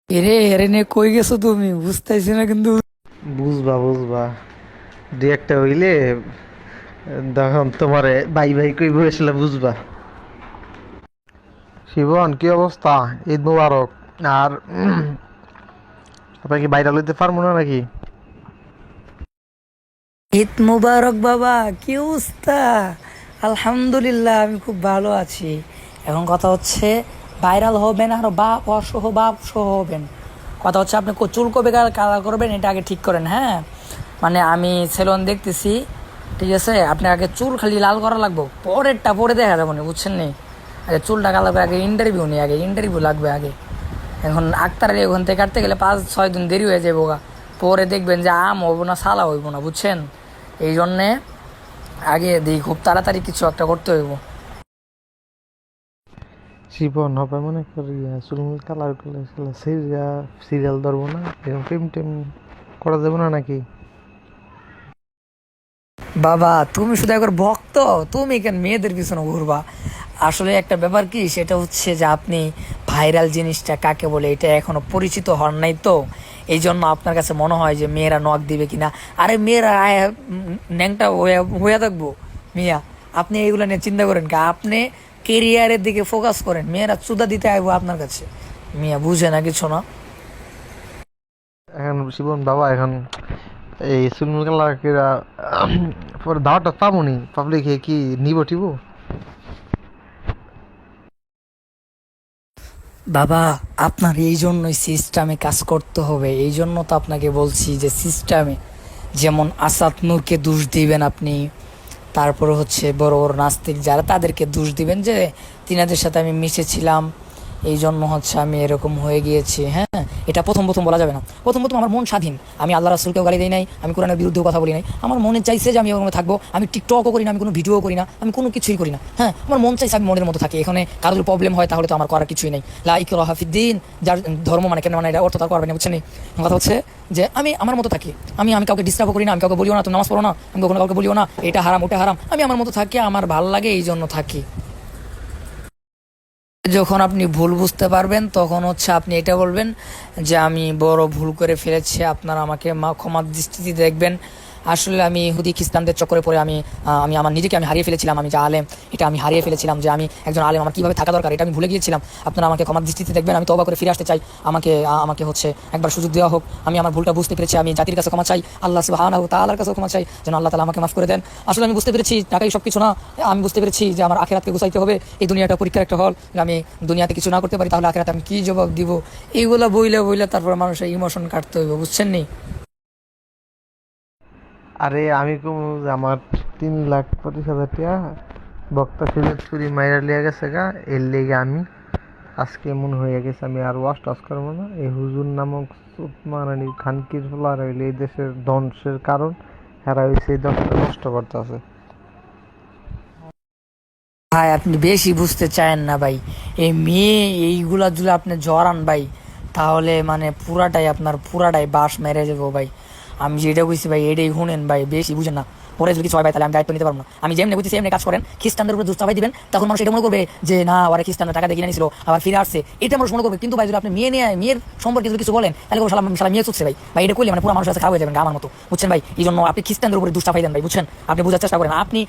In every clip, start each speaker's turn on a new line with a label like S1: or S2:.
S1: এরে এরে নে কই গেছো তুমি বুঝতেছি না কিন্তু।
S2: বুঝবা বুঝবা, দু একটা হইলে তখন তোমারে বাই বাই কই বসলে বুঝবা। শিবন, কি অবস্থা? ঈদ মুবারক। আর আপনার কি বাইরে লইতে পারবো না নাকি?
S1: ঈদ মুবারক বাবা, কি অবস্থা? আলহামদুলিল্লাহ, আমি খুব ভালো আছি। এখন কথা হচ্ছে ভাইরাল হবেন আর বাপ সহ হবেন। কথা হচ্ছে আপনি চুল কবে কালার করবেন এটা আগে ঠিক করেন, হ্যাঁ। মানে আমি সেলুন দেখতেছি, ঠিক আছে। আপনি আগে চুল খালি লাল করা লাগবে, পরেরটা পরে দেখা যাবো না, বুঝছেন নি? আগে চুলটা কালার করে আগে ইন্টারভিউ নেই, আগে ইন্টারভিউ লাগবে আগে। এখন আক্তারের ওখান থেকে কাটতে গেলে 5-6 দিন দেরি হয়ে যাবো গা। পরে দেখবেন যে আম হইব না সালা হইব না, বুঝছেন? এই জন্যে আগে দিই খুব তাড়াতাড়ি কিছু একটা করতে হইব।
S2: শিবন হবে মনে করি চুলমুল কালার করলে সিরিয়াল ধরবো না, এরকম প্রেম টেম করা যাবে না নাকি?
S1: বাবা তুমি শুধু একবার ভক্ত, তুমি কেন মেয়েদের পিছনে ঘুরবা? আসলে একটা ব্যাপার কি, সেটা হচ্ছে যে আপনি ভাইরাল জিনিসটা কাকে বলে এটা এখনো পরিচিত হন নাই তো। এই জন্য আপনার কাছে মনে হয় যে মেয়েরা নক দিবে কিনা। আরে মেয়েরা ন্যাংটা হয়ে থাকবো মিয়া। আপনি এইগুলো নিয়ে চিন্তা করেন কা? আপনি কেরিয়ারের দিকে ফোকাস করেন, মেয়েরা চুদা দিতে আইবো আপনার কাছে। মিয়া বুঝে না কিছু না।
S2: এখন শিবন বাবা, এখন এই চুলমুল কালার কিরা পরে দাওয়াটা পাবনি, পাবলিকে কি নিব টিব?
S1: বাবা আপনার এই জন্যই সিস্টেমে কাজ করতে হবে, এই জন্য তো আপনাকে বলছি যে সিস্টেমে, যেমন আসাদ নূরকে দোষ দিবেন আপনি। তারপরে হচ্ছে বড় বড় নাস্তিক যারা, তাদেরকে দোষ দিবেন যে তিনাদের সাথে আমি মিশেছিলাম, এই জন্য হচ্ছে আমি এরকম হয়ে গিয়েছি। হ্যাঁ, এটা প্রথম প্রথম বলা যাবে না। প্রথম প্রথম আমার মন স্বাধীন, আমি আল্লাহ রাসূলকেও গালি দিই নাই, আমি কোরআনের বিরুদ্ধেও কথা বলি নাই। আমার মনে চাইছে যে আমি ওরকম থাকবো, আমি টিকটকও করি না, আমি কোনো ভিডিও করি না, আমি কোনো কিছুই করি না। হ্যাঁ, আমার মন চাইছে আমি মনের মতো থাকি। এখানে কারোর প্রবলেম হয় তাহলে তো আমার করার কিছুই নেই। লা ইকরাহা ফিদ্দিন, যার ধর্ম মানে কেন মানে এটা অর্থ তার করবে না, বুঝছেন? কথা হচ্ছে যে আমি আমার মতো থাকি, আমি কাউকে ডিস্টার্ব করি না, আমি কাউকে বলিও না তুমি নামাজ পড়ো না, আমি কখনো কাউকে বলিও না এটা হারাম ওটা হারাম। আমি আমার মতো থাকি, আমার ভালো লাগে এই জন্য থাকি। যখন আপনি ভুল বুঝতে পারবেন তখন হচ্ছে আপনি এটা বলবেন যে আমি বড় ভুল করে ফেলেছি, আপনারা আমাকে ক্ষমার দৃষ্টিতে দেখবেন। আসলে আমি ইহুদি খ্রিস্টানদের চক্করে পড়ে আমি আমার নিজেকে আমি হারিয়ে ফেলেছিলাম, আমি যে আলেম এটা আমি হারিয়ে ফেলেছিলাম, যে আমি একজন আলেম আমার কীভাবে থাকা দরকার এটা আমি ভুলে গিয়েছিলাম। আপনারা আমাকে ক্ষমার দৃষ্টিতে দেখবেন, আমি তওবা করে ফিরে আসতে চাই। আমাকে হচ্ছে একবার সুযোগ দেওয়া হোক, আমি আমার ভুলটা বুঝতে পেরেছি, আমি জাতির কাছে ক্ষমা চাই, আল্লাহ সুবহানাহু ওয়া তাআলার কাছে ক্ষমা চাই, যেন আল্লাহ তাআলা আমাকে মাফ করে দেন। আসলে আমি বুঝতে পেরেছি টাকাই সব কিছু না, আমি বুঝতে পেরেছি যে আমার আখেরাতকে গুছাইতে হবে, এই দুনিয়াটা পরীক্ষার একটা হল, আমি দুনিয়াতে কিছু না করতে পারি তাহলে আখেরাতে আমি কি জবাব দিব? এইগুলা বইলে বইলে তারপর মানুষের ইমোশন কাটতে হইব, বুঝছেন নি?
S2: আরে আমি কম, আমার 3,25,000 টাকা বক্তা সিলেক্ট করি মাইরা লিয়া গেছে গা, এর লেগে আমি আজকে মনে হয়ে গেছে আমি আর ওয়াশ টাশ করবো না। এই হুজুর নামক মারানি খানকির ফলার হইলে এই দেশের ধ্বংসের কারণ, হেরা হয়েছে এই দেশটা নষ্ট করতেছে।
S1: ভাই আপনি বেশি বুঝতে চায়েন না ভাই। এই মেয়ে এইগুলা যদি আপনি জড়ান ভাই, তাহলে মানে পুরাটাই বাস মেরে যাবো ভাই। আমি যেটা বুঝছি ভাই এটাই শুনেন ভাই, বেশি বুঝেন না। পরে যদি কিছু হয় ভাই তাহলে আমি দায়িত্ব নিতে পারবো না। আমি যেমনি বুঝছি সেমনি কাজ করেন, খ্রিস্টানদের উপরে দুষ্টাভাই দিবেন, তখন মানুষ এটা মনে করবে যে না ওরা খ্রিস্টানরা টাকা দিয়ে কিনে নিয়েছিল আবার ফিরে আসছে, এটা মানুষ মনে করবে। কিন্তু ভাই যদি আপনি মেয়ের সম্পর্কে যদি কিছু বলেন তাহলে সালাম সালাম মেয়ে চুকছে ভাই। ভাই এটা করলে মানে পুরো মানুষের কাছে খারাপ হয়ে যাবেন আমার মতো, বুঝছেন ভাই? এই জন্য আপনি খ্রিস্টানদের উপরে দুষ্টাভাই দেন ভাই, বুঝছেন? আপনি বোঝার চেষ্টা করেন। আপনি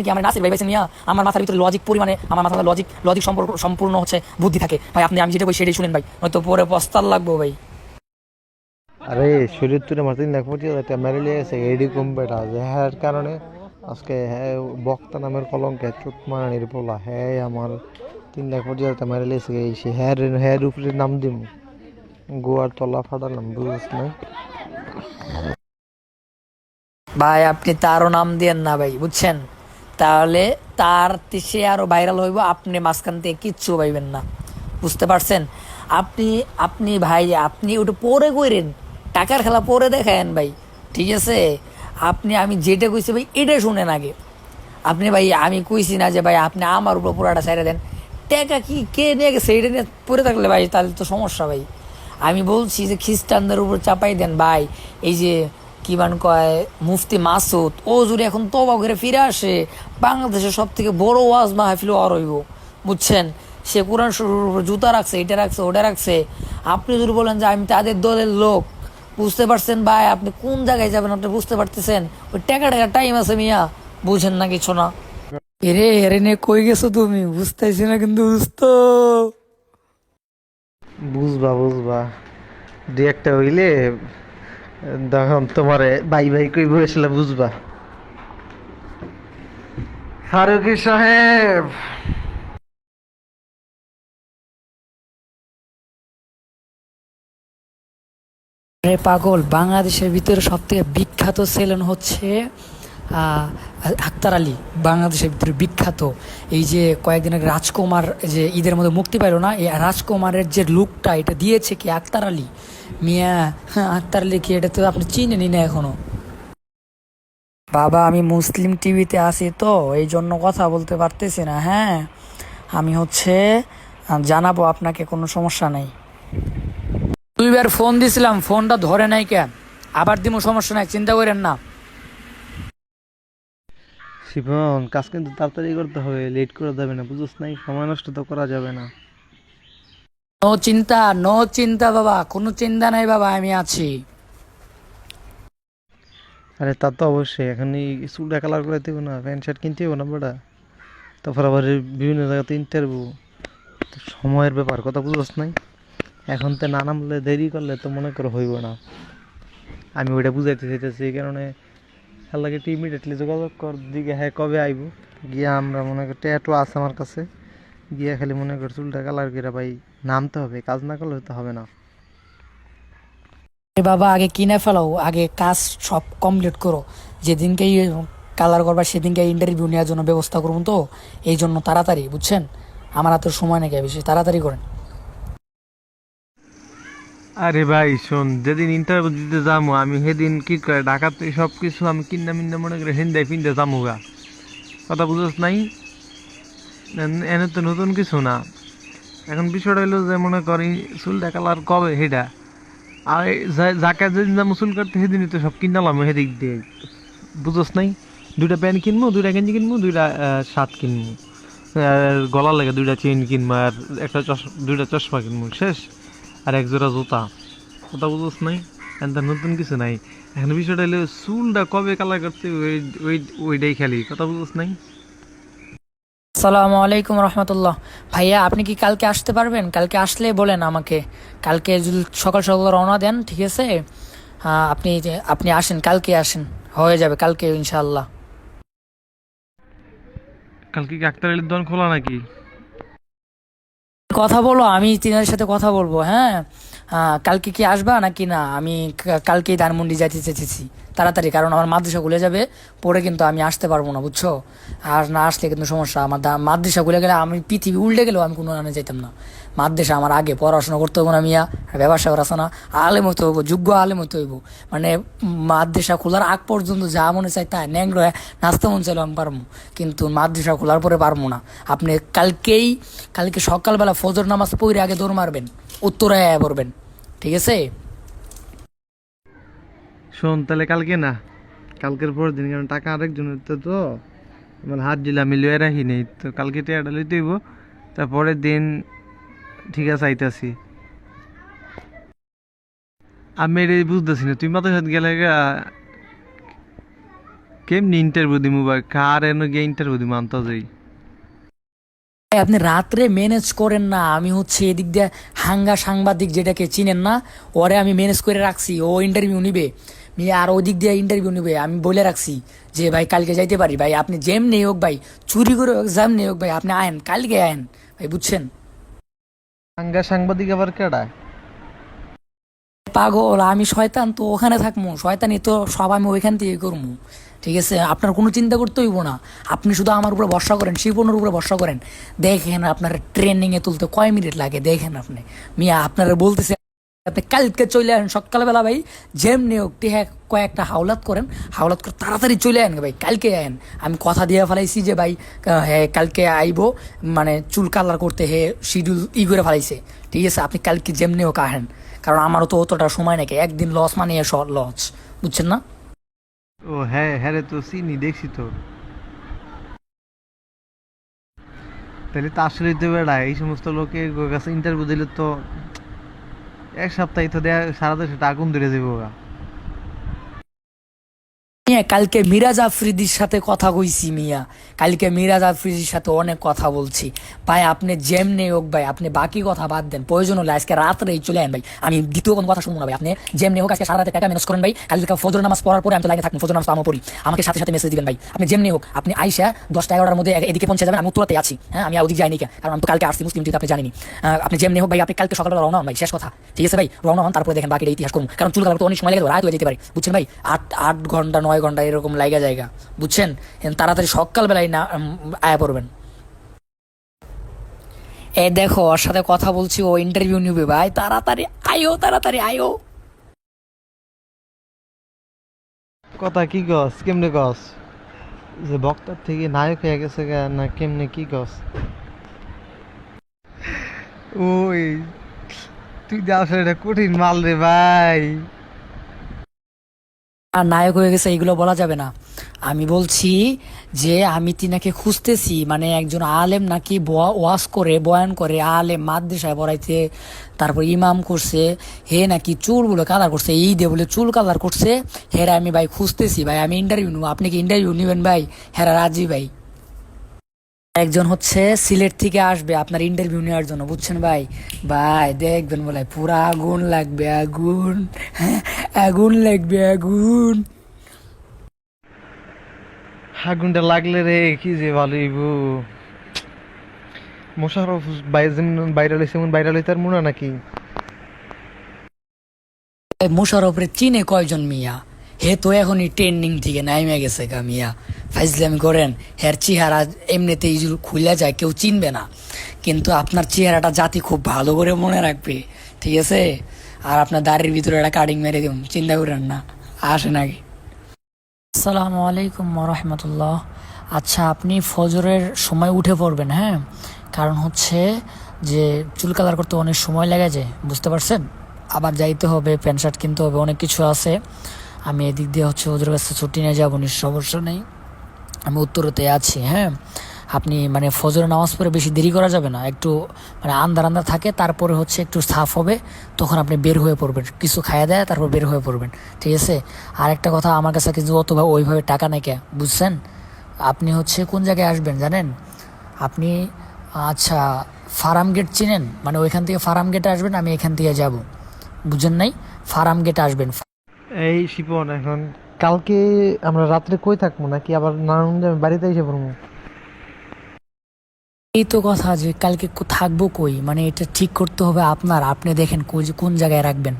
S1: কি আমার নাসির ভাই বেছে নিয়ে আমার মাথার ভিতরে লজিক পরিমাণে, আমার মাথার লজিক সম্পূর্ণ হচ্ছে বুদ্ধি থাকে ভাই। আমি যেটা বলি সেটাই শুনেন ভাই, হয়তো পরে পস্তার লাগবো ভাই।
S2: আরে শরীর তুলে আমার 3,25,000 টাকা মেরে লিয়ে গেছে এডি কম বেটা, যে হ্যার কারণে আজকে হ্যাঁ বক্তা নামের কলঙ্কে চুত মারানির পোলা হ্যাঁ আমার 3,25,000 টাকা মেরে লিয়েছে। এই সে হ্যার উপরে নাম দিম, গোয়ার তলা ফাটালাম, বুঝিস না?
S1: ভাই আপনি তারও নাম দিয়েন না ভাই, বুঝছেন? তাহলে তার সে আরো ভাইরাল হইব, আপনি মাঝখান থেকে কিচ্ছু পাইবেন না, বুঝতে পারছেন? আপনি আপনি ভাই আপনি ওটা পরে কইরেন, টাকার খেলা পরে দেখায়েন ভাই, ঠিক আছে? আমি যেটা কইছি ভাই এটা শুনেন আগে। আপনি ভাই আমি কইছি না যে ভাই আপনি আমার উপর পুরাটা ছেড়ে দেন, টাকা কি কে নিয়ে গেছে এটা নিয়ে পড়ে থাকলে ভাই তাহলে তো সমস্যা ভাই। আমি বলছি যে খ্রিস্টানদের উপর চাপাই দেন ভাই। এই যে কি মান কয় মুফতি মাসুদ, ও যদি এখন তবা করে ফিরে আসে, বাংলাদেশের সব থেকে বড় ওয়াজ মাহফিল আর হইব, বুঝছেন? সে কোরআন শরীফের উপর জুতা রাখছে, এটা রাখছে ওটা রাখছে, আপনি যদি বলেন যে আমি তাদের দলের লোক, বুঝতে পারছেন ভাই? আপনি কোন জায়গায় যাবেন আপনি বুঝতে পারতেছেন? ওই টাকা টাকা টাইম আছে মিয়া, বুঝেন না কিছু না। এরে এরে নিয়ে কই গেছো তুমি? বুঝতেছি না কিন্তু বুঝতো।
S2: বুঝবা বুঝবা, দু একটা হইলে তখন তোমারে বাই বাই কই বসলে বুঝবা। ফারুকি সাহেব,
S1: আরে পাগল, বাংলাদেশের ভিতরে সব থেকে বিখ্যাত সেলুন হচ্ছে আহ, আক্তার আলী। বাংলাদেশের ভিতরে বিখ্যাত। এই যে কয়েকদিন আগে রাজকুমার যে ঈদের মধ্যে মুক্তি পাইলো না, এই রাজকুমারের যে লুকটা এটা দিয়েছে কি আক্তার আলী মিয়া। হ্যাঁ, আক্তার আলী কি, এটা তো আপনি চিনেনি না এখনো। বাবা আমি মুসলিম টিভিতে আছি তো এই জন্য কথা বলতে পারতেছি না। হ্যাঁ, আমি হচ্ছে জানাবো আপনাকে, কোনো সমস্যা নাই। দুইবার ফোন দিছিলাম, ফোনটা ধরে নাই কেন? আবার দিমু, সমস্যা নাই, চিন্তা করেন না।
S2: শিবন কাজ কিন্তু তাড়াতাড়ি করতে হবে, লেট করা যাবে না, বুঝছ নাই? সময় নষ্ট তো করা যাবে না।
S1: নো চিন্তা, নো চিন্তা বাবা, কোনো চিন্তা নাই বাবা, আমি আছি।
S2: আরে তা তো অবশ্যই, এখন এই চুলটা কালার করে দেবো না, প্যান্ট শার্ট কিনতে হবো না বেটা। তারপর আবার এই বিভিন্ন জায়গাতে ইন্টারভিউ, সময়ের ব্যাপার, কথা বুঝছ নাই? এখন তো না নামলে দেরি করলে তো মনে করো হইব না। আমি ওইটা বুঝাইতে চাইতেছি, এই কারণে লাগে ইমিডিয়েটলি যোগাযোগ কর দিকে, হ্যাঁ কবে আইব। গিয়া আমরা মনে করি ট্যাটু আছে আমার কাছে, গিয়া খালি মনে কর চুলটা কালার করে ভাই নামতে হবে, কাজ না করলে তো হবে না।
S1: এ বাবা আগে কিনে ফেলাও, আগে কাজ সব কমপ্লিট করো। যেদিনকে কালার করবা সেদিনকে ইন্টারভিউ নেওয়ার জন্য ব্যবস্থা করুন তো, এই জন্য তাড়াতাড়ি, বুঝছেন? আমার হাতে সময় নাকি বেশি, তাড়াতাড়ি করেন।
S2: আরে ভাই শোন, যেদিন ইন্টারভিউ দিতে যাবো আমি সেদিন কি করে ঢাকাতে সব কিছু আমি কিনা মিন্না মনে করে হিন্দায় ফিনতে যাবো গা, কথা বুঝছ নাই? এনে তো নতুন কিছু না। এখন বিষয়টা হইলো যে মনে করি চুলটা কালার কবে সেটা, আর যাকে যেদিন যাবো চুল কাটতে সেদিনই তো সব কিনালাম সেদিক দিয়ে, বুঝছ নাই? দুইটা প্যান্ট কিনবো, দুইটা গেঞ্জি কিনবো, দুইটা শার্ট কিনবো, আর গলার লাগে দুইটা চেইন কিনবো, আর একটা দুইটা চশমা কিনবো, শেষ। আর এক জোড়া জুতা, কথা বুঝছ নাই? এখন নতুন কিছু নাই। এখন বিষয়টা হলো চুলটা কবে কালার করতে ওই ওই ওইটাই খালি, কথা বুঝছ নাই?
S1: আসসালামু আলাইকুম রহমতুল্লাহ। ভাইয়া আপনি কি কালকে আসতে পারবেন? কালকে আসলে বলেন আমাকে। কালকে যদি সকাল সকাল রওনা দেন, ঠিক আছে? আপনি আসেন, কালকে আসেন, হয়ে যাবে কালকে ইনশাআল্লাহ।
S2: কালকে কি আক্তার আলীর দোকান খোলা নাকি?
S1: কথা বলো, আমি তিনাদের সাথে কথা বলবো। হ্যাঁ, কালকে কি আসবা নাকি না? আমি কালকেই ধানমন্ডি যাইতে চেয়েছি তাড়াতাড়ি, কারণ আমার মাদ্রাসা খুলে যাবে, পরে কিন্তু আমি আসতে পারবো না, বুঝছো? আর না আসলে কিন্তু সমস্যা। আমার মাদ্রাসা খুলে গেলে আমি পৃথিবী উল্টে গেলেও আমি কোনো আনে যাইতাম না। মাদ্রাসা আমার আগে, পড়াশোনা করতে হবো না মিয়া, আর ব্যবসা করা আছে না, আলেম হতে হইব, যোগ্য আলেম হতে হইব। মানে মাদ্রাসা খোলার আগ পর্যন্ত যা মনে চাই তাই ন্যাংরা নাচতে মন চাইলে আমি পারবো, কিন্তু মাদ্রাসা খোলার পরে পারবো না। আপনি কালকে সকালবেলা ফজর নামাজ পড়ে আগে দৌড় মারবেন, উত্তরায় আয়া পড়বেন, ঠিক আছে?
S2: শোন তাহলে কালকে না, কালকের পরের দিন, কারণ টাকা আরেকজনের তো আমার হাত দিলে আমি লয়ে রাখি নেই তো, কালকে টাকাটা লইতে হইব। তারপরের দিন ঠিক আছে আইতাছি। আমি এটা বুঝতেছি না, তুই মাথার সাথে গেলে কেমনি ইন্টারভিউ দিমু বা কার এনে গিয়ে ইন্টারভিউ দিমু আনতে যাই?
S1: ভাই, আপনি রাত্রে ম্যানেজ করেন না। আমি হচ্ছে এদিক দিয়ে হাঙ্গা সাংবাদিক যেটাকে চিনেন না, ওরে আমি ম্যানেজ করে রাখছি, ও ইন্টারভিউ নিবে আর ওই দিক দিয়ে ইন্টারভিউ নিবে। আমি বলে রাখছি যে ভাই কালকে যাইতে পারি ভাই, আপনি যেমনি হোক ভাই, চুরি করে হোক যেমনি হোক ভাই, আপনি আয়েন, কালকে আয়েন ভাই, বুঝছেন?
S2: সাংগা সাংবাদিক আবার কেডা?
S1: পাগল, আমি শয়তান তো ওখানে থাকবো, শয়তানি তো সব আমি ওইখান থেকে করবো, ঠিক আছে? আপনার কোনো চিন্তা করতে হইব না। আপনি শুধু আমার উপরে ভরসা করেন, শিপনের উপরে ভরসা করেন। দেখেন আপনার ট্রেনিংয়ে তুলতে কয় মিনিট লাগে, দেখেন আপনি মিয়া। আপনারা বলতেছে আপনি কালকে চলে আসেন সকালবেলা ভাই, যেমনি হোক হ্যাঁ কয়েকটা হাওলাত করেন, হাওলাত করে তাড়াতাড়ি চলে আসেন ভাই, কালকে আয়েন। আমি কথা দিয়ে ফেলাইছি যে ভাই হ্যাঁ কালকে আইবো, মানে চুল কালার করতে হে শিডিউল করে ফেলাইছে, ঠিক আছে? আপনি কালকে যেমনি হোক আহেন, কারণ আমারও তো অতটা সময় নাকি, একদিন লস মানে লস, বুঝছেন না?
S2: ও হ্যাঁ হ্যাঁ রে, তো চিনি, দেখছি তো। তাহলে তো আসলেই তো বেড়া এই সমস্ত লোকের কাছে ইন্টারভিউ দিলে তো এক সপ্তাহে তো দেয়া সারা দেশে আগুন ধরে যাবো গা।
S1: মিয়া কালকে মিরাজ আফ্রিদির সাথে কথা কইছি মিয়া, কালকে মিরাজ আফ্রিদির সাথে অনেক কথা বলছি ভাই। আপনি যেমনি হোক ভাই, আপনি বাকি কথা বাদ দেন, প্রয়োজন হলে আজকে রাত্রেই চলে আন ভাই, আমি দ্বিতীয় কোনো কথা শুনবো না ভাই। আপনি যেমনি হোক আজকে সারা রাতে টাকা ম্যানেজ করেন ভাই, কালকে ফজর নামাজ পড়ার পরে আমি তো লাইনে থাকবো, ফজর নামাজ তো আমি পড়ি, আমাকে সাথে সাথে মেসেজ দিবেন ভাই। আপনি যেমনি হোক আপনি আইসা 10টা 11টার মধ্যে এদিকে পৌঁছে যাবেন, আমি উত্তরাতে আছি, হ্যাঁ আমি ওদিকে যাইনি কে, কারণ আমি তো কালকে আসছি মুসলিম টিভিতে, আপনি জানেনি। আপনি যেমনি হোক ভাই, আপনি কালকে সকালবেলা রওনা হন ভাই, শেষ কথা, ঠিক আছে ভাই? রওনা হন, তারপরে দেখেন বাকিটা ইতিহাস করুন, কারণ চুল কালার তো অনেক সময় লেগে যাবে, রাত হয়ে যেতে পারে, বুঝছেন ভাই? 8 ঘন্টা 9 ঘন্টা এরকম লাগা জায়গা, বুঝছেন? তাড়াতাড়ি সকালবেলায় না আয়া পড়বেন। এ দেখো ওর সাথে কথা বলছি, ও ইন্টারভিউ নিবে ভাই, তাড়াতাড়ি আয়ো, তাড়াতাড়ি আয়ো।
S2: কথা কি গস, কেমনে গস? যে বক্তার থেকে নায়ক হয়ে গেছে গা, না কেমনে কি গস? ওই তুই যে আসলে এটা কঠিন মাল রে ভাই।
S1: আর নায়ক হয়ে গেছে এইগুলো বলা যাবে না। আমি বলছি যে আমি তিনাকে খুঁজতেছি, মানে একজন আলেম নাকি ওয়াজ করে, বয়ান করে, আলেম মাদ্রাসায় পড়াইতে, তারপর ইমাম করছে, হে নাকি চুলগুলো কালার করছে, এই দিয়ে বলে চুল কালার করছে, হেরা আমি ভাই খুঁজতেছি ভাই, আমি ইন্টারভিউ নেবো, আপনি কি ইন্টারভিউ নেবেন ভাই? হেরা রাজি ভাই। একজন হচ্ছে সিলেট থেকে আসবে আপনার ইন্টারভিউ নেওয়ার জন্য, বুঝছেন ভাই? ভাই দেখবেন বলে পুরা আগুন লাগবে, আগুন, হ্যাঁ আগুন লাগবে, আগুন।
S2: আগুনটা লাগলে রে কি যে ভালো হইব। মোশাররফ ভাই যেমন ভাইরাল হয়েছে এমন ভাইরাল হইতে আর মনে হয় নাকি?
S1: মোশাররফের চিনে কয়জন মিয়া? হে তো এখনই ট্রেন্ডিং থেকে নাইমে গেছে গা মিয়া, ফাইজলামি করেন। হের চেহারা এমনিতেই খুলে যায়, কেউ চিনবে না, কিন্তু আপনার চেহারাটা জাতি খুব ভালো করে মনে রাখবে, ঠিক আছে? আর আপনার দাড়ির ভিতরে একটা কাটিং মেরে দিন, চিন্তা করেন না, আসে নাকি। আসসালামু আলাইকুম রহমতুল্লাহ। আচ্ছা আপনি ফজরের সময় উঠে পড়বেন, হ্যাঁ? কারণ হচ্ছে যে চুল কালার করতে অনেক সময় লেগে যায়, বুঝতে পারছেন? আবার যাইতে হবে, প্যান্ট শার্ট কিনতে হবে, অনেক কিছু আছে। আমি এদিক দিয়ে হচ্ছে ওদের কাছে ছুটি নিয়ে যাবো, সমস্যা নেই, আমি উত্তরতে আছি, হ্যাঁ? আপনি মানে ফজরের নামাজ পড়ে বেশি দেরি করা যাবে না, একটু মানে আন্দার আন্দার থাকে, তারপরে হচ্ছে একটু সাফ হবে, তখন আপনি বের হয়ে পড়বেন, কিছু খাইয়া দেয় তারপর বের হয়ে পড়বেন, ঠিক আছে? আর একটা কথা, আমার কাছে কিন্তু অতভাবে ওইভাবে টাকা নেই কে, বুঝছেন? আপনি হচ্ছে কোন জায়গায় আসবেন জানেন? আপনি আচ্ছা ফার্ম গেট চিনেন? মানে ওইখান থেকে ফার্ম গেটে আসবেন, আমি এখান থেকে যাব, বুঝেন নাই? ফার্ম গেটে আসবেন।
S2: এই শিপন এখন কালকে আমরা রাত্রে কই থাকবো, নাকি আবার নারায়ণগঞ্জে আমি বাড়িতে এসে পড়বো?
S1: এই তো কথা যে কালকে থাকবো কই, মানে এটা ঠিক করতে হবে আপনার, আপনি দেখেন কোন জায়গায় রাখবেন।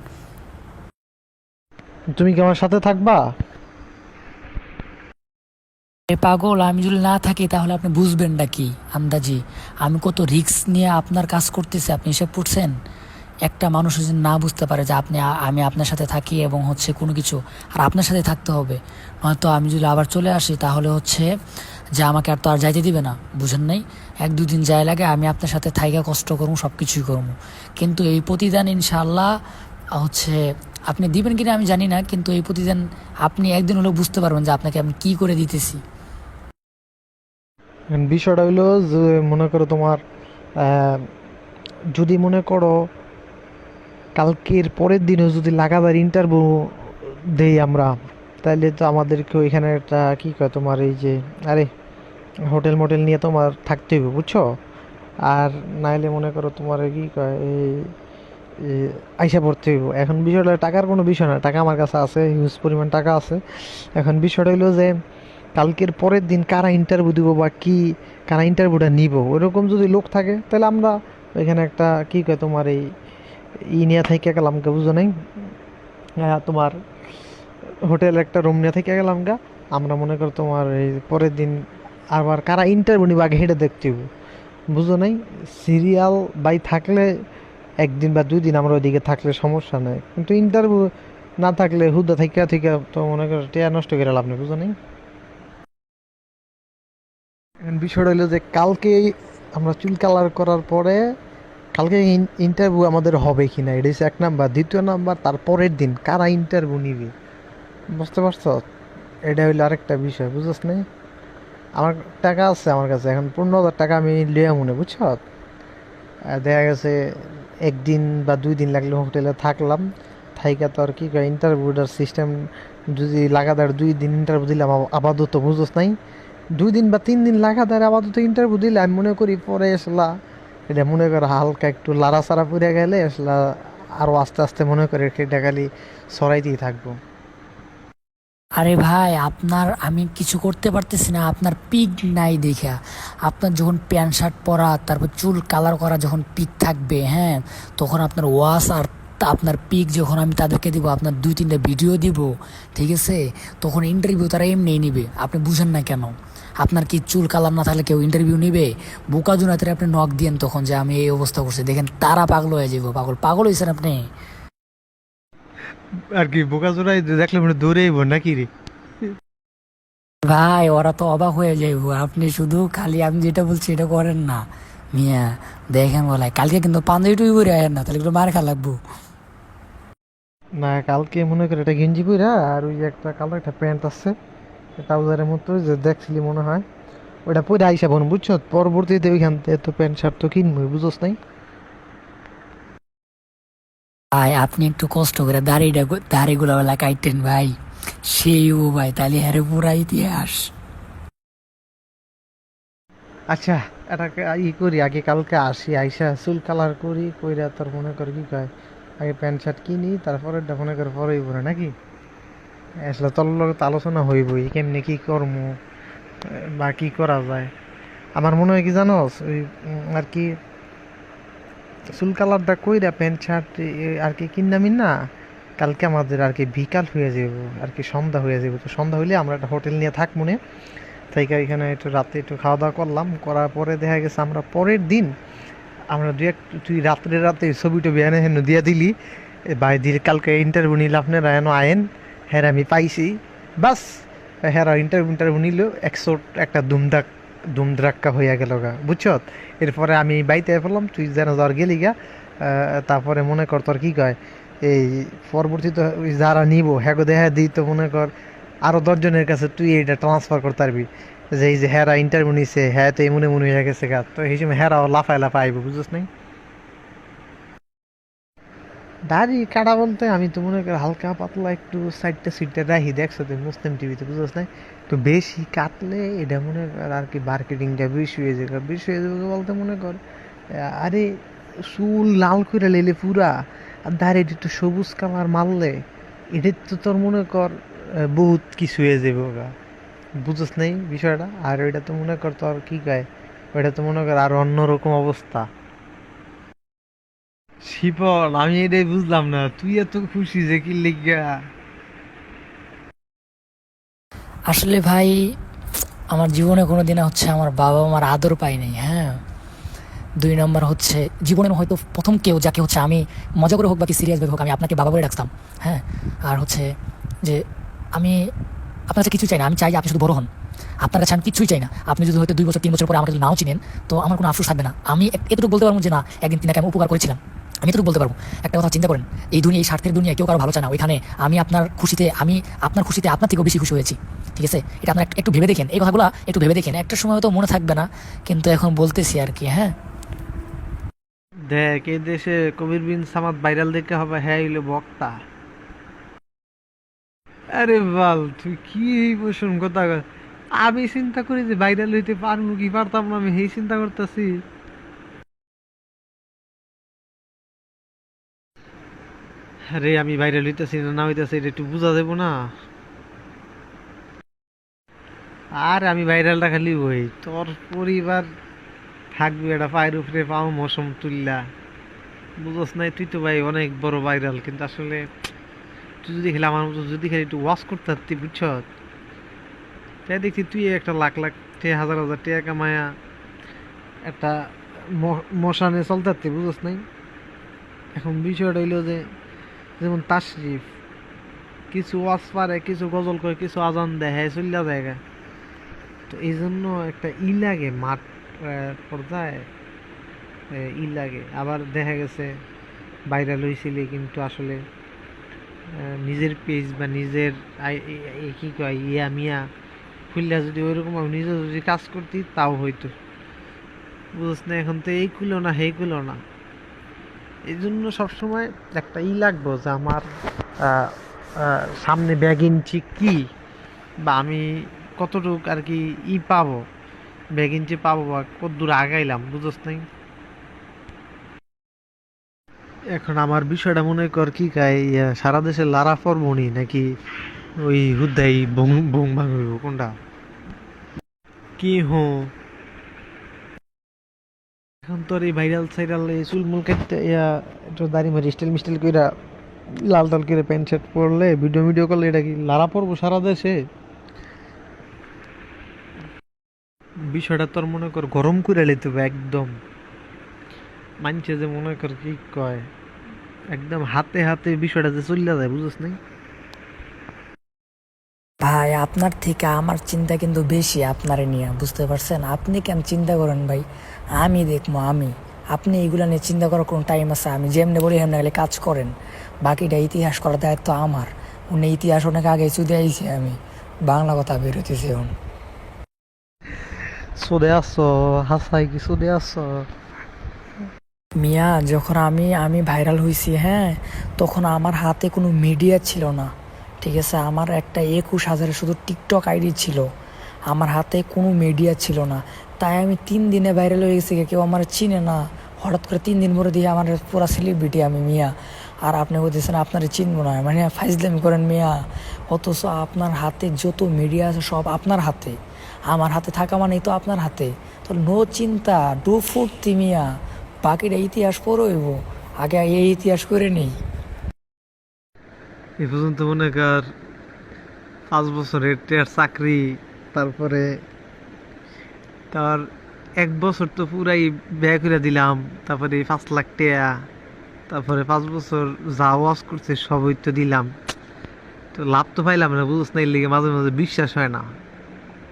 S2: তুমি কি আমার সাথে থাকবা?
S1: এ পাগল, আমি যদি না থাকি তাহলে আপনি বুঝবেন না কি আন্দাজি? আমি কত রিস্ক নিয়ে আপনার কাজ করতেছি, আপনি হিসেব করছেন? একটা মানুষ যদি না বুঝতে পারে যে আমি আপনার সাথে থাকি এবং হচ্ছে কোনো কিছু, আর আপনার সাথে থাকতে হবে, নয়তো আমি যদি আবার চলে আসি তাহলে হচ্ছে যে আমাকে আর তো আর যাইতে দিবে না, বুঝেন নাই? 1-2 দিন যায় লাগে, আমি আপনার সাথে থাইকা কষ্ট করবো, সব কিছুই করবো, কিন্তু এই প্রতিদান ইনশাআল্লাহ হচ্ছে আপনি দিবেন কিনা আমি জানি না, কিন্তু এই প্রতিদান আপনি একদিন হলেও বুঝতে পারবেন যে আপনাকে আমি কি করে দিতেছি।
S2: এখন বিষয়টা হইলো যে মনে করো তোমার যদি মনে করো কালকের পরের দিনও যদি লাগাতার ইন্টারভিউ দেই আমরা, তাহলে তো আমাদেরকে ওইখানে একটা কি কয় তোমার এই যে আরে হোটেল মোটেল নিয়ে তোমার থাকতে হবে, বুঝছো? আর নাইলে মনে করো তোমার কি কয় এই আইসা পড়তে হইব। এখন বিষয়টা টাকার কোনো বিষয় না, টাকা আমার কাছে আছে, হিউজ পরিমাণ টাকা আছে। এখন বিষয়টা হইলো যে কালকের পরের দিন কারা ইন্টারভিউ দিব বা কি, কারা ইন্টারভিউটা নিব, ওইরকম যদি লোক থাকে তাহলে আমরা ওইখানে একটা কি কয় তোমার এই নিয়ে থেকে গেলাম গা, বুঝো নাই? তোমার হোটেল একটা রুম নিয়ে থেকে গেলাম গা, আমরা মনে করো তোমার এই পরের দিন আবার কারা ইন্টারভিউ নিব আগে হেঁটে দেখতে হইব, বুঝো নাই? সিরিয়াল বাই থাকলে 1 দিন বা 2 দিন আমরা ওইদিকে থাকলে সমস্যা নাই, কিন্তু ইন্টারভিউ না থাকলে হুদা থেকে থেকে তো মনে করো টেয়া নষ্ট করে লাভ নেই, বুঝো নাই? এখন বিষয়টা হলো যে কালকে আমরা চুল কালার করার পরে কালকে ইন্টারভিউ আমাদের হবে কি না, এটা হচ্ছে 1 নাম্বার। দ্বিতীয় নাম্বার, তারপরের দিন কারা ইন্টারভিউ নিবে, বুঝতে পারছো? এটা হইলো আরেকটা বিষয়, বুঝছ না? আমার টাকা আছে আমার কাছে, এখন 15,000 টাকা আমি লিয়া মনে, বুঝছো? দেখা গেছে একদিন বা 2 দিন লাগলে হোটেলে থাকলাম, থাইকা তো আর কি কয় ইন্টারভিউটার সিস্টেম যদি লাগাতার 2 দিন ইন্টারভিউ দিলাম আপাতত বুঝোস নাই, 2 দিন বা 3 দিন লাগাতার আপাতত ইন্টারভিউ দিলে আমি মনে করি পরে আসলা এটা মনে কর হালকা একটু লাড়াচাড়া পড়ে গেলে আসলা আরও আস্তে আস্তে মনে করে সেটা খালি সরাইতেই থাকবো।
S1: আরে ভাই, আপনার আমি কিছু করতে পারতেছি না, আপনার পিক নাই দেখা। আপনার যখন প্যান্ট শার্ট পরা, তারপর চুল কালার করা যখন পিক থাকবে, হ্যাঁ, তখন আপনার ওয়াশ আর আপনার পিক যখন আমি তাদেরকে দিব, আপনার 2-3টা ভিডিও দিব, ঠিক আছে, তখন ইন্টারভিউ তারা এমনিই নিবে। আপনি বুঝেন না কেন? আপনার কি চুল কালার না থাকলে কেউ ইন্টারভিউ নিবে? বোকা জুনাতে আপনি নক দিয়েন তখন যে আমি এই অবস্থা করছি, দেখেন তারা পাগল হয়ে যাবো। পাগল পাগল হয়েছেন আপনি।
S2: আর কি বোকা জোড়াই দেখলে মানে দৌড়েইব নাকি রে?
S1: ভাই, ওরা তো অবাক হয়ে যাইবো। আপনি শুধু খালি আমি যেটা বলছি এটা করেন না মিয়া। দেখেন বলাই কালকে কিন্তু পাঞ্জাবি টুই পরে আয়েন না, তাহলে একটু মার খা লাগবো।
S2: না, কালকে মনে করে একটা গেঞ্জি পইরা আর ওই যে একটা কালো একটা প্যান্ট আছে ট্রাউজারের মতো যে দেখছিলি মনে হয়, ওইটা পরে আইসা বোন বুঝছো, পরবর্তীতে ওইখান থেকে তো প্যান্ট শার্ট তো কিনবই বুঝোস নাই।
S1: ভাই, আপনি একটু কষ্ট করে দাড়িগুলো বেলা কাটতেন ভাই, সেই ও ভাই, তাহলে হ্যারে পুরা ইতিহাস।
S2: আচ্ছা, এটা করি আগে, কালকে আসি আইসা চুল কালার করি কইরা তোর মনে কর কি কয় আগে প্যান্ট শার্ট কিনি, তারপরে মনে করে পরেই পরে নাকি আসলে তোর লগে তো আলোচনা হইবই কেমনে কি করবো বা কি করা যায়। আমার মনে হয় কি জানোস ওই আর কি চুল কালারটা কইরা প্যান্ট শার্ট আর কি কিনামিন না, কালকে আমাদের আর কি বিকাল হয়ে যাব, আর কি সন্ধ্যা হয়ে যাব। তো সন্ধ্যা হইলে আমরা একটা হোটেল নিয়ে থাক মনে, তাই এখানে একটু রাতে একটু খাওয়া দাওয়া করলাম, করার পরে দেখা গেছে আমরা পরের দিন আমরা তুই রাত্রে রাতে ছবি টবি এনে হেন দিয়া দিলি ভাই দিলে কালকে ইন্টারভিউ নিলে আপনারা এন আয়েন, হ্যাঁ আমি পাইছি বাস। হ্যাঁ ইন্টারভিউ নিল 100 একটা দুমদাক্কা হইয়া গেল গা বুঝছ। এরপরে আমি বাইতে ফেললাম, তুই যেন জ্বর গেলি গা। তারপরে মনে কর তোর কি কয় এই পরবর্তীতে ওই যারা নিব হ্যাঁ দেখা দিই, তো মনে কর আরো 10 জনের কাছে তুই এটা ট্রান্সফার করতে পারবি যে এই যে হ্যাঁ ইন্টারভিউ নিছে, হ্যাঁ তো এমন এমন হয়ে গেছে গা, তো এই সময় হ্যাঁ লাফায় লাফায় আইব বুঝছ নাই। দাড়ি কাটা বলতে আমি তো মনে করি হালকা পাতলা একটু সাইডটা সিটটা রাখি, দেখছো তুই মুসলিম টিভিতে বুঝছ নাই। তো বেশি কাটলে এটা মনে কর আর কি মার্কেটিংটা বেশি হয়ে যাবে, বেশি হয়ে যাবে বলতে মনে কর আরে চুল লাল করে লেলে পুরা, আর দাড়ি একটু সবুজ কালার মারলে এটা তো তোর মনে কর বহুত কিছু হয়ে যাবে ওগা বুঝছ নাই বিষয়টা। আর ওইটা তো মনে কর তোর কি কয় ওইটা তো মনে কর আর অন্যরকম অবস্থা। শিপন, আমি এটাই বুঝলাম না তুই এত খুশি যে কি লিগা?
S1: আসলে ভাই, আমার জীবনে কোনোদিন হচ্ছে আমার বাবা মার আদর পাই নাই, হ্যাঁ। 2 নম্বর হচ্ছে, জীবনের হয়তো প্রথম কেউ যাকে হচ্ছে আমি মজা করে হোক বা কি সিরিয়াস ভাবে হোক আমি আপনাকে বাবা বলে ডাকতাম, হ্যাঁ। আর হচ্ছে যে আমি আপনার কাছে কিছুই চাই না, আমি চাই যে আপনি শুধু বড় হন। আপনার কাছে আমি কিছুই চাই না। আপনি যদি হয়তো 2 বছর 3 বছর পরে আমাকে যদি নাও চিনেন, তো আমার কোনো আফসোস থাকবে না। আমি এতটুকু বলতে পারবো যে না, একদিন তিনাকে আমি উপকার করেছিলাম। আমি এতটুকু বলতে পারবো। একটা কথা চিন্তা করেন, এই দুনিয়া, এই স্বার্থের দুনিয়া কেউ কারো ভালো চায় না। ওইখানে আমি আপনার খুশিতে আপনার থেকেও বেশি খুশি হয়েছি, ঠিক আছে। এটা আপনার একটু ভেবে দেখেন, এই কথাগুলো একটু ভেবে দেখেন। একটা সময় হয়তো মনে থাকবে না, কিন্তু এখন বলতেছি আর কি, হ্যাঁ।
S2: দেখ এই দেশে কবির বিন সামাদ ভাইরাল দেখে হবে হ্যাঁ হইলো বক্তা। আরে বাল তুই কি এই বসুন কথা কস? আমি চিন্তা করি যে ভাইরাল হইতে পারবো কি পারতাম না, আমি সেই চিন্তা করতেছি। আরে আমি ভাইরাল হইতেছি না না হইতেছি এটা একটু বোঝা যাবো না। আর আমি ভাইরালটা খালি হই তোর পরিবার থাকবি এটা পায়ের উপরে পাও মৌসুম তুললা বুঝোস নাই। তুই তো ভাই অনেক বড় ভাইরাল, কিন্তু আসলে তুই যদি খেলে আমার মতো যদি খেলে একটু ওয়াশ করতে পারতি বুঝছ, তাই দেখছি তুই একটা লাখ লাখ হাজার হাজার টাকা কামায়া একটা মশানে চলতে পারতি বুঝোস নাই। এখন বিষয়টা হইলো যে যেমন তাশরিফ কিছু ওয়াজ পারে, কিছু গজল করে, কিছু আজান দেয়, হ্যাঁ চল্লা জায়গা। তো এই জন্য একটা লাগে মাঠ পর্যায়ে লাগে। আবার দেখা গেছে ভাইরাল হয়েছিল কিন্তু আসলে নিজের পেজ বা নিজের কি কয় ইয়া মিয়া খুললা যদি ওইরকম নিজে যদি কাজ করতি তাও হইতো বুঝছ না। এখন তো এই খুলো না হেই খুলো না, এই জন্য সবসময় একটা লাগবো যে আমার আহ, সামনে ব্যাগ ইঞ্চি কি, বা আমি কতটুক আর কি পাবো, ব্যাগ ইঞ্চি পাবো বা কত দূর আগাইলাম, বুঝোস নাই? এখন আমার বিষয়টা মনে কর কি সারা দেশে লারা ফরমনি নাকি ওই হুদাই বং বং ভাঙ হইব কোনটা কি এখন তোর এই ভাইরাল সাইরাল এই চুলমুল কাটতে একটু দাড়ি মারি স্টাইল মিস্টাইল কইরা লাল টাল করে প্যান্ট শার্ট পরলে ভিডিও ভিডিও করলে এটা কি লারা পড়বো সারা দেশে? বিষয়টা তোর মনে কর গরম করে লেতে হবে একদম। মানছে যে মনে কর কি কয়, একদম হাতে হাতে বিষয়টা যে চলে যায়, বুঝছ নাই?
S1: ভাই আপনার থেকে আমার চিন্তা কিন্তু বেশি আপনারে নিয়ে, বুঝতে পারছেন? আপনি কেন চিন্তা করেন ভাই? আমি দেখবো আমি, আপনি এগুলো নিয়ে চিন্তা করার কোনো টাইম আছে? আমি যেমনি বলি হেমনি গেলে কাজ করেন, বাকিটা ইতিহাস করার দায়িত্ব আমার। উনি ইতিহাস অনেক আগে চুদে আইছি, আমি বাংলা কথা বেরোতেছি এখন।
S2: চলে আসছো, হাসাই কি চলে আসছো?
S1: মিয়া যখন আমি আমি ভাইরাল হয়েছি, হ্যাঁ, তখন আমার হাতে কোনো মিডিয়া ছিল না, ঠিক আছে? আমার একটা 21,000 শুধু টিকটক আইডি ছিল, আমার হাতে কোনো মিডিয়া ছিল না। তাই আমি 3 দিনে ভাইরাল হয়ে গেছি, কেউ আমার চিনে না। হঠাৎ করে 3 দিন পরে দিয়ে আমার পুরা সেলিব্রিটি আমি, মিয়া। আর আপনি বলতেছেন আপনারা চিনবো না, মানে ফাইজলামি করেন মিয়া। অথচ আপনার হাতে যত মিডিয়া আছে সব আপনার হাতে, আমার হাতে থাকা মানেই তো আপনার হাতে। তো নো চিন্তা, ডু ফুর্তি মিয়া, বাকিটা ইতিহাস পড়ইব, আগে এই ইতিহাস করে নেই।
S2: এ পর্যন্ত মনে কর 5 বছরের টের চাকরি, তারপরে তার 1 বছর তো পুরাই ব্যয় করে দিলাম, তারপরে 5 লাখ টাকা, তারপরে 5 বছর যা ওয়াজ করছে সবই তো দিলাম, তো লাভ তো পাইলাম না, বুঝছ না? এর লিগে মাঝে মাঝে বিশ্বাস হয় না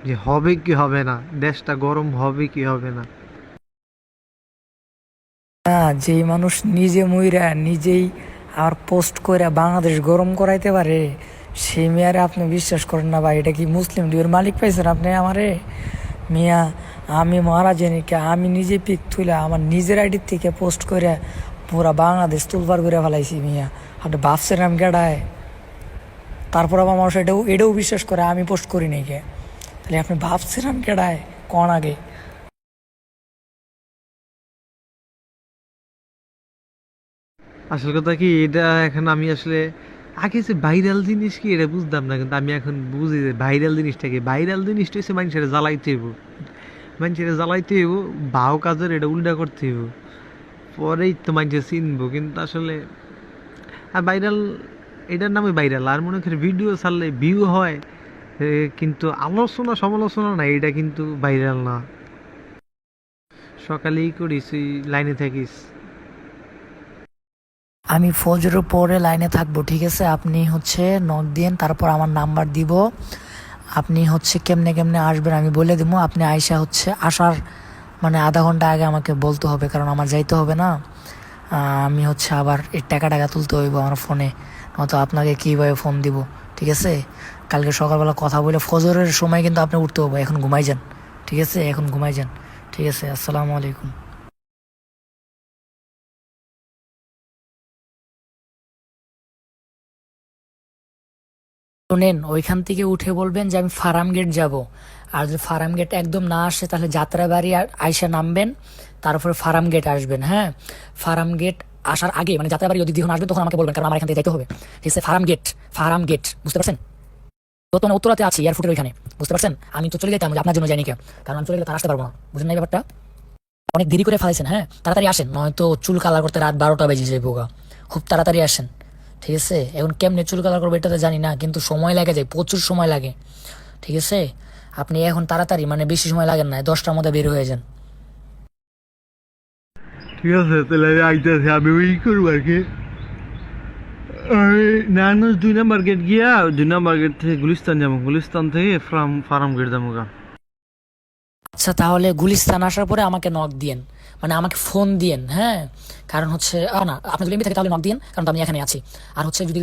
S2: যে হবে কি হবে না, দেশটা গরম হবে কি হবে না।
S1: না, যেই মানুষ নিজে মইরা নিজেই আর পোস্ট করে বাংলাদেশ গরম করাইতে পারে, সেই মেয়ারে আপনি বিশ্বাস করেন না ভাই? এটা কি মুসলিম লীগের মালিক পাইছেন আপনি আমারে? মিয়া, আমি মহারাজ জানিকে আমি নিজে পিক তুলে আমার নিজের আইডির থেকে পোস্ট করে পুরা বাংলাদেশ তুলবার করে ফেলাইছি মিয়া। আপনি ভাবছেন আমি কেডায়? তারপর আবার মানুষ এটাও এটাও বিশ্বাস করে আমি পোস্ট করি নাই কে? তাহলে আপনি ভাবছেন আমি কেডায় কন আগে?
S2: আসল কথা কি, এটা এখন আমি আসলে আগে যে ভাইরাল জিনিস কি এটা বুঝতাম না, কিন্তু আমি এখন বুঝি যে ভাইরাল জিনিসটা কি। ভাইরাল জিনিসটা হচ্ছে মানুষের জ্বালাইতে হইব, মানুষের জ্বালাইতে হইব, ভাও কাজের এটা উল্টা করতে হইব, পরেই তো মানুষের চিনবো। কিন্তু আসলে আর ভাইরাল, এটার নামে ভাইরাল। আর মনে করি ভিডিও ছাড়লে ভিউ হয়, কিন্তু আলোচনা সমালোচনা না, এটা কিন্তু ভাইরাল না। সকালেই করিস, তুই লাইনে থাকিস।
S1: আমি ফজরের পরে লাইনে থাকবো, ঠিক আছে? আপনি হচ্ছে নক দিন, তারপর আমার নাম্বার দিব। আপনি হচ্ছে কেমনে কেমনে আসবেন আমি বলে দিব, আপনি আইসা হচ্ছে আসার মানে আধা ঘন্টা আগে আমাকে বলতে হবে, কারণ আমার যাইতে হবে না। আমি হচ্ছে আবার এই টাকা টাকা তুলতে হইব আমার ফোনে, নয়তো আপনাকে কীভাবে ফোন দিব, ঠিক আছে? কালকে সকালবেলা কথা বলে ফজরের সময় কিন্তু আপনি উঠতে হবে। এখন ঘুমাই যান, ঠিক আছে? এখন ঘুমাই যান, ঠিক আছে? আসসালামু আলাইকুম। শোনেন, ওইখান থেকে উঠে বলবেন যে আমি ফার্ম গেট যাব। আর যদি ফার্ম গেট একদম না আসে তাহলে যাত্রাবাড়ি আইসা নামবেন, তারপরে ফার্ম গেট আসবেন, হ্যাঁ? ফার্ম গেট আসার আগে মানে যাত্রাবাড়ি যদি যখন আসবেন তখন আমাকে বলবেন, কারণ আমার এখান থেকে যাইতে হবে, ঠিক আছে? ফার্ম গেট, বুঝতে পারছেন? তো না উত্তরাতে আছি এয়ারপোর্টের ওইখানে, বুঝতে পারছেন? আমি তো চলে যেতাম যে আপনার জন্য যাইনি কে, কারণ আমি চলে গেলে তার আসতে পারবো না, বুঝলেন না এই ব্যাপারটা? অনেক দেরি করে ফেলাইছেন, হ্যাঁ? তাড়াতাড়ি আসেন, নয়তো চুল কালার করতে রাত 12টা বেজে যাবে বোকা। খুব তাড়াতাড়ি আসেন, ঠিক আছে? এখন কেমনে চুল কালার করবো এটা তো জানি না, কিন্তু সময় লাগে যায়, প্রচুর সময় লাগে, ঠিক আছে? আপনি এখন তাড়াতাড়ি মানে বেশি সময় লাগেন না, 10টার মধ্যে বের হয়ে যান।
S2: ঠিক আছে, তাহলে আমি আইতেছি, আমি ওই করবো আর কি। নারায়ণগঞ্জ 2 নম্বর গেট গিয়া 2 নম্বর গেট থেকে গুলিস্তান যাবো, গুলিস্তান থেকে ফার্ম গেট যাবো গা।
S1: আচ্ছা তাহলে গুলিস্তান আসার পরে আমাকে নক দিয়েন, মানে আমাকে ফোন দিয়েন, হ্যাঁ। কারণ হচ্ছে না, আপনার যদি এমনি থাকে তাহলে নক দিয়েন, কারণ তো আমি এখানে আছি। আর হচ্ছে যদি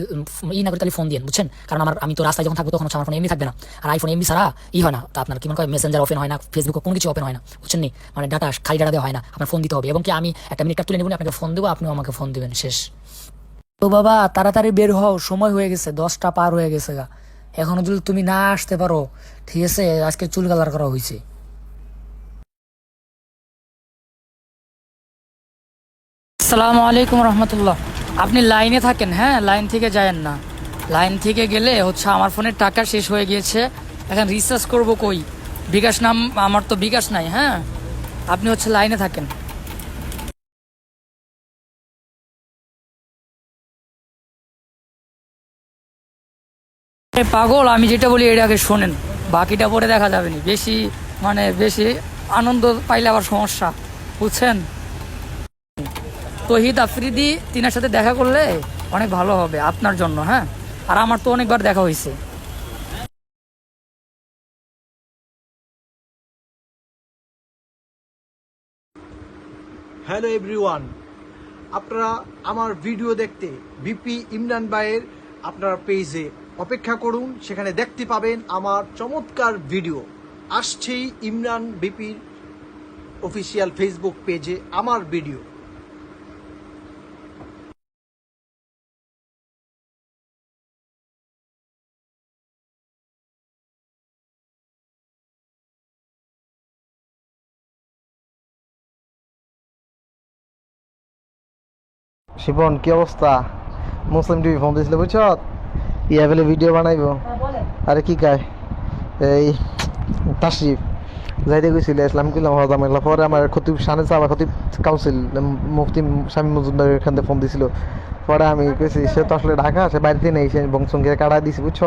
S1: ই না করি তাহলে ফোন দিয়েন, বুঝছেন? কারণ আমি তো রাস্তায় যখন থাকবো তখন হচ্ছে আমার ফোন এমনি থাকবে না। আর আইফোন এমনি ছাড়া হয় না, তা আপনার কি মনে হয় মেসেঞ্জার ওপেন হয় না, ফেসবুক কোনো কিছু ওপেন হয় না, বুঝছেন নি? মানে ডাটা খালি ডাটা দেওয়া হয় না, আপনার ফোন দিতে হবে। এবং কি আমি একটা মিনিট তুলে নেব, আপনাকে ফোন দেবো, আপনিও আমাকে ফোন দিবেন, শেষ। তো বাবা তাড়াতাড়ি বের হও, সময় হয়ে গেছে, 10টা পার হয়ে গেছে গা। এখনো যদি তুমি না আসতে পারো, ঠিক আছে, আজকে চুল কালার করা হয়েছে। আসসালামু আলাইকুম রহমতুল্লাহ। আপনি লাইনে থাকেন, হ্যাঁ, লাইন থেকে যায়েন না। লাইন থেকে গেলে হচ্ছে আমার ফোনের টাকা শেষ হয়ে গিয়েছে, এখন রিচার্জ করব কই? বিকাশ নাম, আমার তো বিকাশ নাই, হ্যাঁ। আপনি হচ্ছে লাইনে থাকেন। পাগল, আমি যেটা বলি এটা আগে শোনেন, বাকিটা পরে দেখা যাবে না। বেশি মানে বেশি আনন্দ পাইলে আবার সমস্যা, বুঝছেন? তহিদ আফ্রিদি, তিনার সাথে দেখা করলে অনেক ভালো হবে আপনার জন্য, হ্যাঁ। আর আমার তো অনেকবার দেখা হয়েছে।
S3: হ্যালো এভরিওয়ান, আপনারা আমার ভিডিও দেখতে বিপি ইমরান ভাইয়ের আপনার পেজে অপেক্ষা করুন, সেখানে দেখতে পাবেন আমার চমৎকার ভিডিও। আসছেই ইমরান বিপির অফিসিয়াল ফেসবুক পেজে আমার ভিডিও।
S2: শিপন কি অবস্থা? মুসলিম টিভি ফোন দিয়েছিল বুঝছ, ইয়া বলে ভিডিও বানাইব। আরে কি কায় এই তাশরিফ যাইতে গেছিল, ইসলাম কিলাম হজামেলা। পরে আমার খতিব শানে সাবা খতিব কাউন্সিল মুফতি স্বামী মজুমদার এখান থেকে ফোন দিছিল। পরে আমি কইছি সে তো আসলে ঢাকা, সে বাড়িতে নেই, সে বংশঙ্গে কাটা দিছি বুঝছ।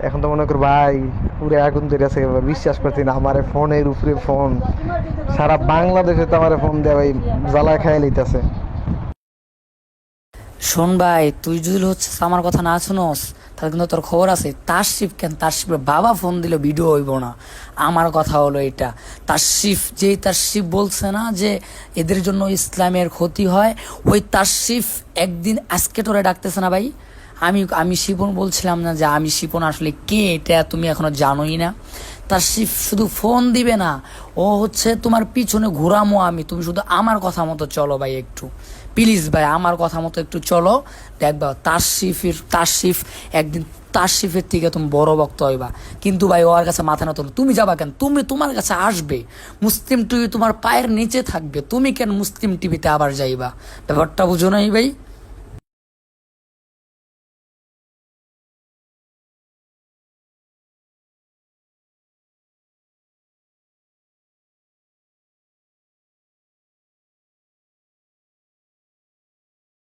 S2: এখন তো মনে কর ভাই পুরো আগুন ধরে আছে, বিশ্বাস করছি না, আমার ফোনের উপরে ফোন, সারা বাংলাদেশে তো আমার ফোন দেওয়া ভাই জ্বালা খাইয়া লইতেছে।
S1: শোন ভাই, তুই যদি হচ্ছে আমার কথা না শুনোস, তাহলে কিন্তু তোর খবর আছে। তাশরিফ কেন, তাশরিফের বাবা ফোন দিল, ভিডিও হইব না। আমার কথা হলো এটা, তাশরিফ যেই তাশরিফ বলছে না যে এদের জন্য ইসলামের ক্ষতি হয়, ওই তাশরিফ একদিন আজকে তোরে ডাকতেছে না ভাই। আমি আমি শিপন বলছিলাম না যে আমি শিপন আসলে কে, এটা তুমি এখনো জানোই না। তাশরিফ শুধু ফোন দিবে না, ও হচ্ছে তোমার পিছনে ঘোরামো আমি, তুমি শুধু আমার কথা মতো চলো ভাই, একটু প্লিজ ভাই আমার কথা মতো একটু চলো। দেখবা তাশরিফ একদিন তাশরিফের থেকে তুমি বড় বক্তা হইবা। কিন্তু ভাই ওর কাছে মাথা না তোলো, তুমি যাবা কেন? তুমি তোমার কাছে আসবে, মুসলিম টিভি তোমার পায়ের নিচে থাকবে, তুমি কেন মুসলিম টিভিতে আবার যাইবা? ব্যাপারটা বুঝো নাই ভাই?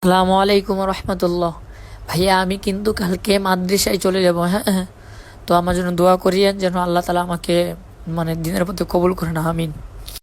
S1: আসসালামু আলাইকুম রহমতুল্লাহ। ভাইয়া আমি কিন্তু কালকে মাদ্রাসায় চলে যাব, হ্যাঁ হ্যাঁ। তো আমার জন্য দোয়া করিয়েন যেন আল্লাহ তালা আমাকে মানে দিনের প্রতি কবুল করেন, আমিন।